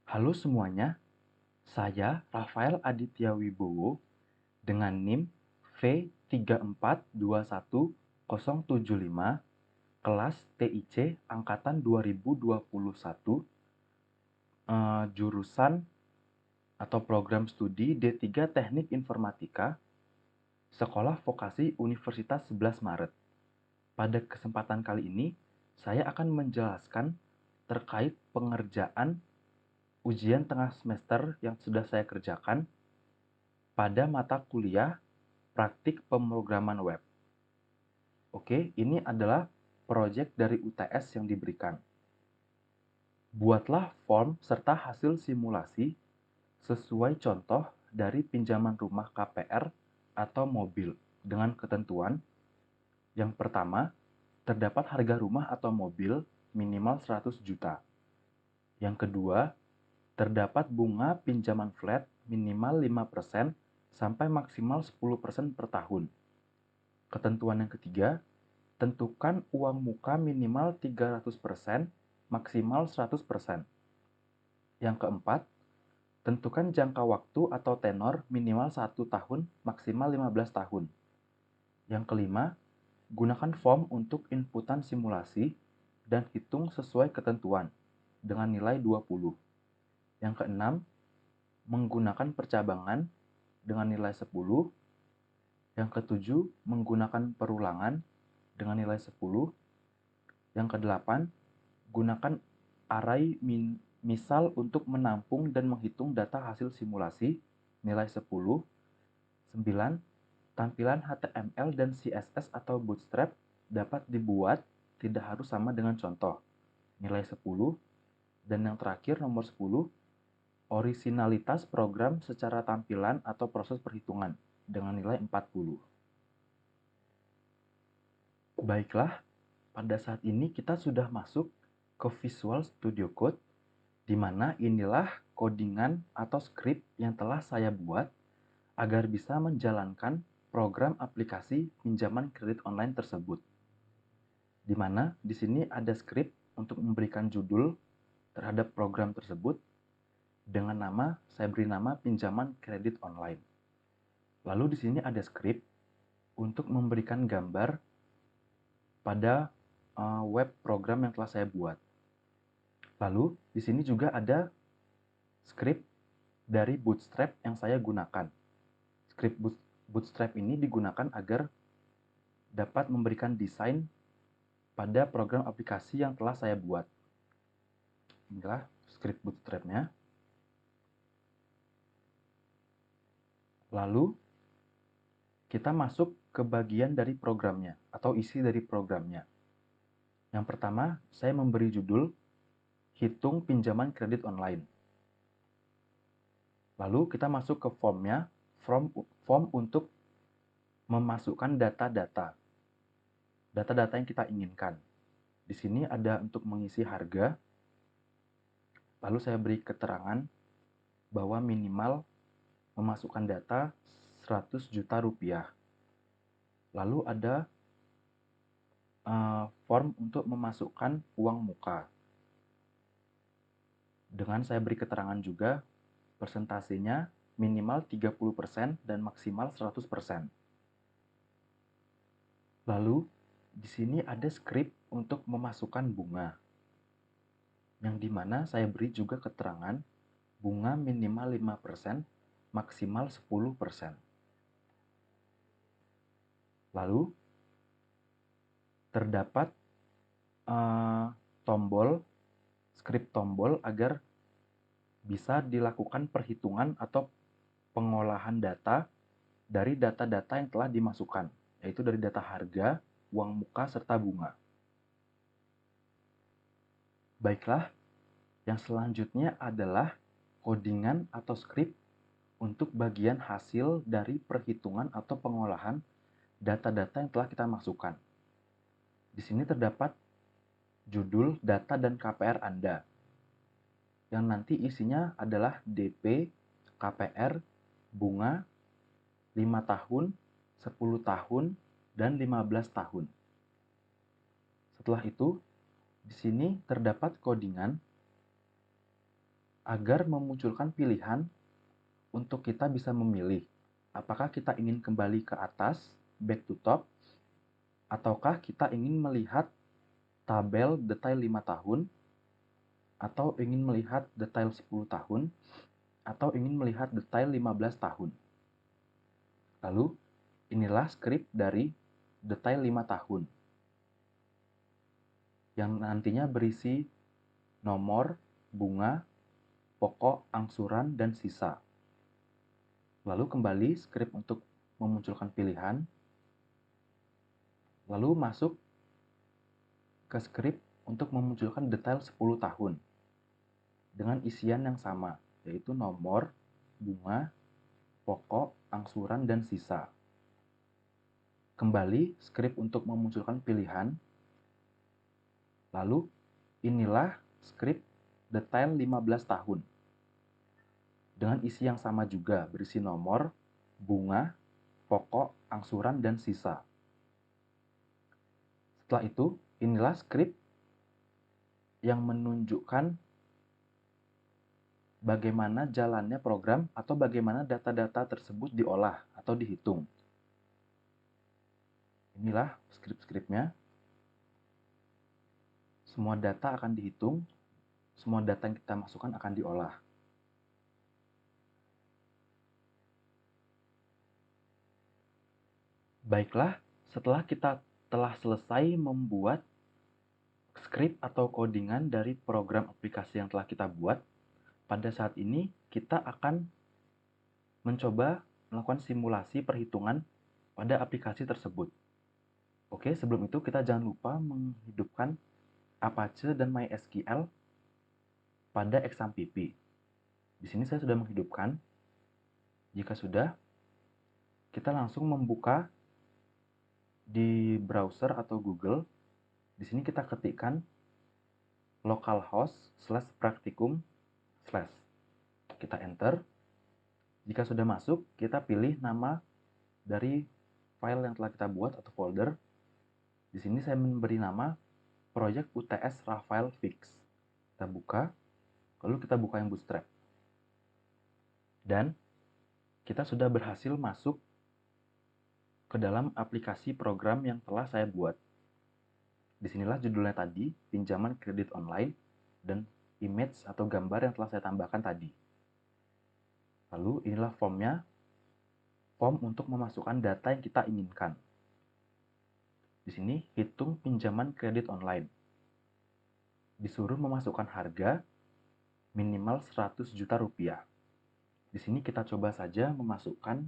Halo semuanya, saya Rafael Aditya Wibowo dengan NIM V3421075 kelas TIC angkatan 2021, jurusan atau program studi D3 Teknik Informatika, Sekolah Vokasi Universitas 11 Maret. Pada kesempatan kali ini, saya akan menjelaskan terkait pengerjaan ujian tengah semester yang sudah saya kerjakan pada mata kuliah praktik pemrograman web. Oke, ini adalah proyek dari UTS yang diberikan. Buatlah form serta hasil simulasi sesuai contoh dari pinjaman rumah KPR atau mobil dengan ketentuan. Yang pertama, terdapat harga rumah atau mobil minimal 100 juta. Yang kedua, terdapat bunga pinjaman flat minimal 5% sampai maksimal 10% per tahun. Ketentuan yang ketiga, tentukan uang muka minimal 300%, maksimal 100%. Yang keempat, tentukan jangka waktu atau tenor minimal 1 tahun, maksimal 15 tahun. Yang kelima, gunakan form untuk inputan simulasi dan hitung sesuai ketentuan dengan nilai 20. Yang keenam, menggunakan percabangan dengan nilai 10. Yang ketujuh, menggunakan perulangan dengan nilai 10. Yang kedelapan, gunakan array misal untuk menampung dan menghitung data hasil simulasi nilai 10. 9. Tampilan HTML dan CSS atau Bootstrap dapat dibuat tidak harus sama dengan contoh nilai 10. Dan yang terakhir nomor 10, orisinalitas program secara tampilan atau proses perhitungan dengan nilai 40. Baiklah, pada saat ini kita sudah masuk ke Visual Studio Code, di mana inilah codingan atau script yang telah saya buat agar bisa menjalankan program aplikasi pinjaman kredit online tersebut. Di mana di sini ada script untuk memberikan judul terhadap program tersebut dengan nama, saya beri nama pinjaman kredit online. Lalu di sini ada script untuk memberikan gambar pada web program yang telah saya buat. Lalu di sini juga ada script dari Bootstrap yang saya gunakan. Script Bootstrap ini digunakan agar dapat memberikan desain pada program aplikasi yang telah saya buat. Inilah script Bootstrap-nya. Lalu kita masuk ke bagian dari programnya atau isi dari programnya. Yang pertama, saya memberi judul Hitung Pinjaman Kredit Online. Lalu kita masuk ke formnya, form untuk memasukkan data-data yang kita inginkan. Di sini ada untuk mengisi harga. Lalu saya beri keterangan bahwa minimal memasukkan data 100 juta rupiah. Lalu ada form untuk memasukkan uang muka. Dengan saya beri keterangan juga persentasenya minimal 30% dan maksimal 100%. Lalu di sini ada script untuk memasukkan bunga. Yang dimana saya beri juga keterangan bunga minimal 5%, maksimal 10%. Lalu terdapat script tombol agar bisa dilakukan perhitungan atau pengolahan data dari data-data yang telah dimasukkan, yaitu dari data harga, uang muka, serta bunga. Baiklah, yang selanjutnya adalah codingan atau script untuk bagian hasil dari perhitungan atau pengolahan data-data yang telah kita masukkan. Di sini terdapat judul, data, dan KPR Anda, yang nanti isinya adalah DP, KPR, bunga, 5 tahun, 10 tahun, dan 15 tahun. Setelah itu, di sini terdapat codingan agar memunculkan pilihan untuk kita bisa memilih apakah kita ingin kembali ke atas, back to top, ataukah kita ingin melihat tabel detail 5 tahun, atau ingin melihat detail 10 tahun, atau ingin melihat detail 15 tahun. Lalu, inilah skrip dari detail 5 tahun yang nantinya berisi nomor, bunga, pokok, angsuran, dan sisa. Lalu kembali skrip untuk memunculkan pilihan, lalu masuk ke skrip untuk memunculkan detail 10 tahun dengan isian yang sama, yaitu nomor, bunga, pokok, angsuran, dan sisa. Kembali skrip untuk memunculkan pilihan, lalu inilah skrip detail 15 tahun dengan isi yang sama juga, berisi nomor, bunga, pokok, angsuran, dan sisa. Setelah itu, inilah skrip yang menunjukkan bagaimana jalannya program atau bagaimana data-data tersebut diolah atau dihitung. Inilah skrip-skripnya. Semua data akan dihitung, semua data yang kita masukkan akan diolah. Baiklah, setelah kita telah selesai membuat skrip atau codingan dari program aplikasi yang telah kita buat, pada saat ini kita akan mencoba melakukan simulasi perhitungan pada aplikasi tersebut. Oke, sebelum itu kita jangan lupa menghidupkan Apache dan MySQL pada XAMPP. Di sini saya sudah menghidupkan. Jika sudah, kita langsung membuka di browser atau Google. Di sini kita ketikkan localhost/practicum/. Kita enter. Jika sudah masuk, kita pilih nama dari file yang telah kita buat atau folder. Di sini saya memberi nama Project UTS Rafael Fix. Kita buka, lalu kita buka yang bootstrap. Dan kita sudah berhasil masuk ke dalam aplikasi program yang telah saya buat. Disinilah judulnya tadi, pinjaman kredit online, dan image atau gambar yang telah saya tambahkan tadi. Lalu inilah formnya, form untuk memasukkan data yang kita inginkan. Di sini hitung pinjaman kredit online. Disuruh memasukkan harga minimal 100 juta rupiah. Di sini kita coba saja memasukkan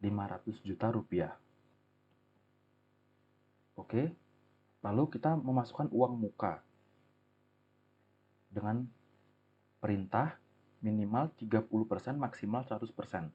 500 juta rupiah. Oke, lalu kita memasukkan uang muka dengan perintah minimal 30%, maksimal 100%.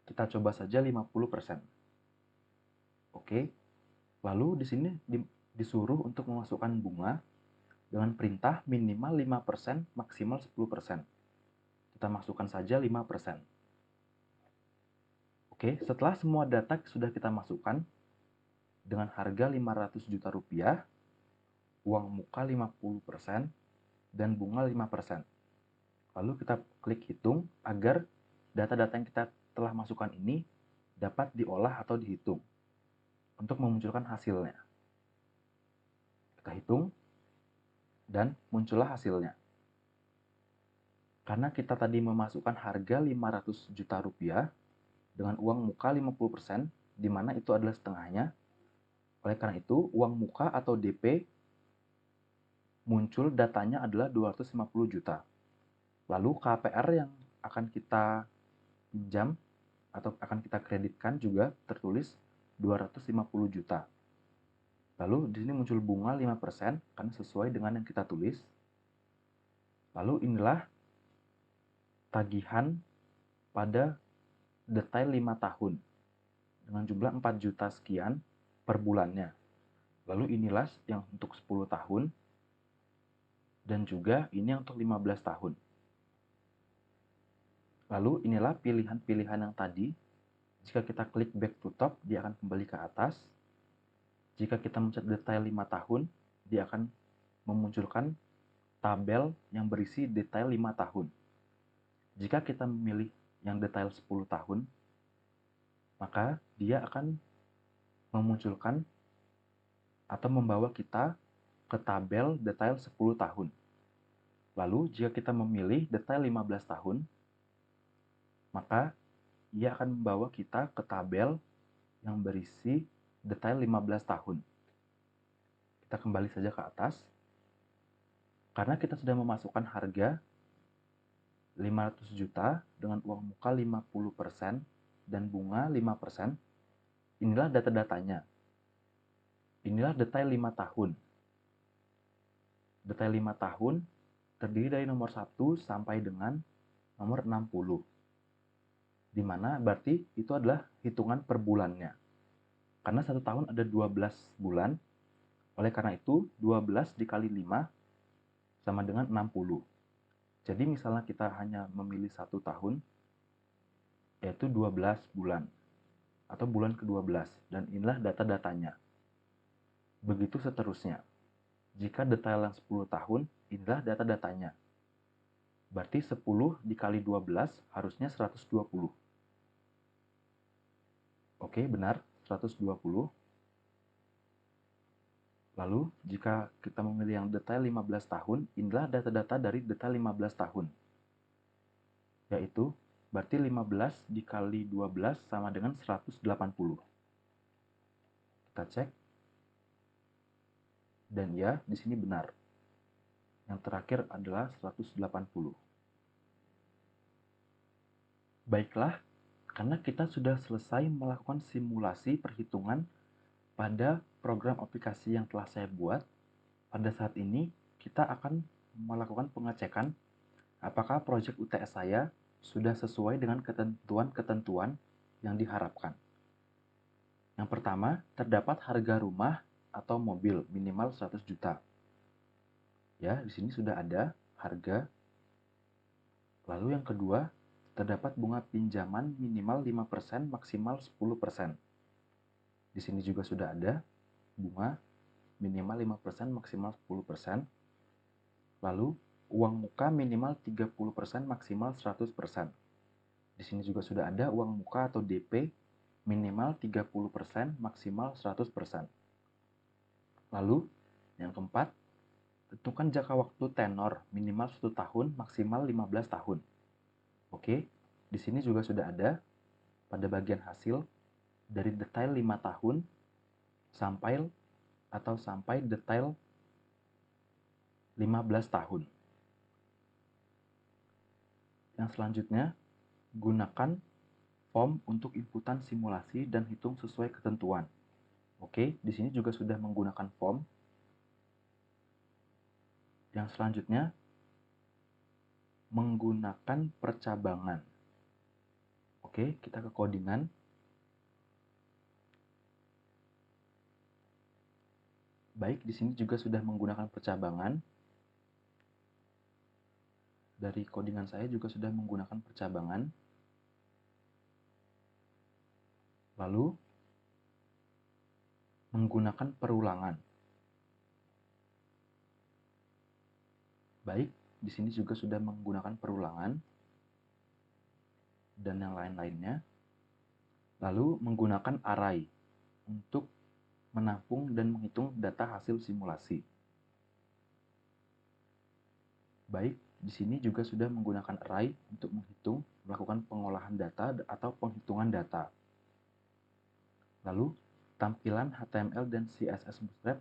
Kita coba saja 50%. Oke, lalu di sini disuruh untuk memasukkan bunga dengan perintah minimal 5%, maksimal 10%. Kita masukkan saja 5%. Oke, setelah semua data sudah kita masukkan dengan harga 500 juta rupiah, uang muka 50%, dan bunga 5%. Lalu kita klik hitung agar data-data yang kita telah masukkan ini dapat diolah atau dihitung untuk memunculkan hasilnya. Kita hitung dan muncullah hasilnya. Karena kita tadi memasukkan harga 500 juta rupiah dengan uang muka 50%, di mana itu adalah setengahnya. Oleh karena itu, uang muka atau DP muncul datanya adalah 250 juta. Lalu KPR yang akan kita pinjam atau akan kita kreditkan juga tertulis 250 juta. Lalu di sini muncul bunga 5% karena sesuai dengan yang kita tulis. Lalu inilah tagihan pada detail 5 tahun dengan jumlah 4 juta sekian per bulannya. Lalu inilah yang untuk 10 tahun dan juga ini yang untuk 15 tahun. Lalu inilah pilihan-pilihan yang tadi. Jika kita klik back to top, dia akan kembali ke atas. Jika kita mencet detail 5 tahun, dia akan memunculkan tabel yang berisi detail 5 tahun. Jika kita memilih yang detail 10 tahun, maka dia akan memunculkan atau membawa kita ke tabel detail 10 tahun. Lalu, jika kita memilih detail 15 tahun, maka ia akan membawa kita ke tabel yang berisi detail 15 tahun. Kita kembali saja ke atas. Karena kita sudah memasukkan harga 500 juta dengan uang muka 50% dan bunga 5%, inilah data-datanya. Inilah detail 5 tahun. Detail 5 tahun terdiri dari nomor 1 sampai dengan nomor 60. Di mana berarti itu adalah hitungan per bulannya. Karena 1 tahun ada 12 bulan, oleh karena itu 12 dikali 5 sama dengan 60. Jadi misalnya kita hanya memilih 1 tahun, yaitu 12 bulan, atau bulan ke-12, dan inilah data-datanya. Begitu seterusnya. Jika detail yang 10 tahun, inilah data-datanya. Berarti 10 dikali 12 harusnya 120. Oke, benar, 120. Lalu, jika kita memilih yang detail 15 tahun, inilah data-data dari detail 15 tahun. Yaitu, berarti 15 dikali 12 sama dengan 180. Kita cek. Dan ya, di sini benar. Yang terakhir adalah 180. Baiklah, karena kita sudah selesai melakukan simulasi perhitungan pada program aplikasi yang telah saya buat, pada saat ini kita akan melakukan pengecekan apakah proyek UTS saya sudah sesuai dengan ketentuan-ketentuan yang diharapkan. Yang pertama, terdapat harga rumah atau mobil minimal 100 juta. Ya, di sini sudah ada harga. Lalu yang kedua, terdapat bunga pinjaman minimal 5% maksimal 10%. Di sini juga sudah ada bunga minimal 5% maksimal 10%. Lalu uang muka minimal 30% maksimal 100%. Di sini juga sudah ada uang muka atau DP minimal 30% maksimal 100%. Lalu yang keempat, tentukan jangka waktu tenor minimal 1 tahun maksimal 15 tahun. Oke, di sini juga sudah ada pada bagian hasil dari detail 5 tahun sampai detail 15 tahun. Yang selanjutnya, gunakan form untuk inputan simulasi dan hitung sesuai ketentuan. Oke, di sini juga sudah menggunakan form. Yang selanjutnya, menggunakan percabangan. Oke, kita ke codingan. Baik, di sini juga sudah menggunakan percabangan. Dari codingan saya juga sudah menggunakan percabangan. Lalu, menggunakan perulangan. Baik, di sini juga sudah menggunakan perulangan dan yang lain-lainnya. Lalu, menggunakan array untuk menampung dan menghitung data hasil simulasi. Baik, di sini juga sudah menggunakan array untuk melakukan pengolahan data atau penghitungan data. Lalu, tampilan HTML dan CSS Bootstrap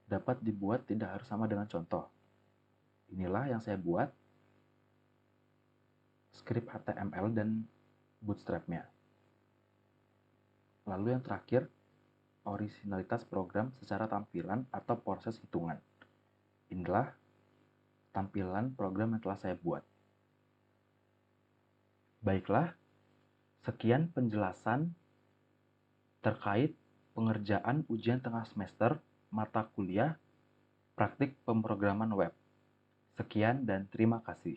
dapat dibuat tidak harus sama dengan contoh. Inilah yang saya buat, script HTML dan Bootstrap-nya. Lalu yang terakhir, originalitas program secara tampilan atau proses hitungan. Inilah tampilan program yang telah saya buat. Baiklah, sekian penjelasan terkait pengerjaan ujian tengah semester mata kuliah praktik pemrograman web. Sekian dan terima kasih.